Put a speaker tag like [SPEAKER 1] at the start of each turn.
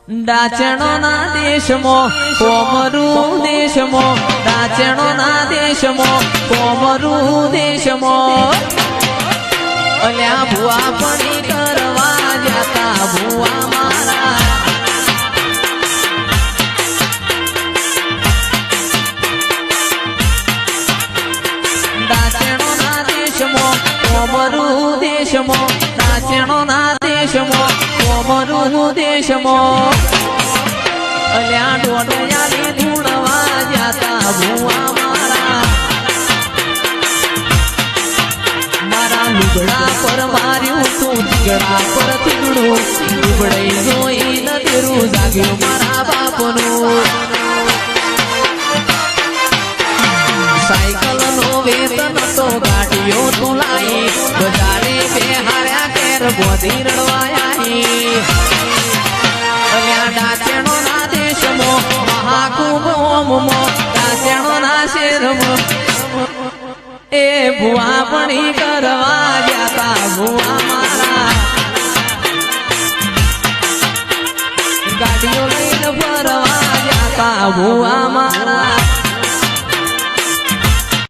[SPEAKER 1] ડાચણો ના દેશમાં કોમરું દેશમાં ડાચણો ના દેશમાં કોમરું દેશમાં અલ્યા ભુવા પડી કરવા જતા ભુવા મારા ડાચણો ના દેશમાં કોમરું દેશમાં ડાચણો ના દેશમાં કોમરું દેશમાં અલ્યા ડોડિયાની ધૂણવા જતા ભુવા મારા લુગડા પર માર્યું તું તીગડા પર તીગડું લુગડાઈ જોઈ નદીરું જાગ્યું મારા બાપનું સાયકલ નો વેતન તો ગાડીઓ તું લાઈ બજારે બેહાર્યા કેર ગોધી રડવાયા અલ્યા ડાચણો ના દેશમાં મહાકુંભ ઓમમાં ડાચણો ના શેરમાં એ ભુવા પણી કરવા જતા ભુવા મારા ગાડીઓ લઈને ફરવા જતા ભુવા મારા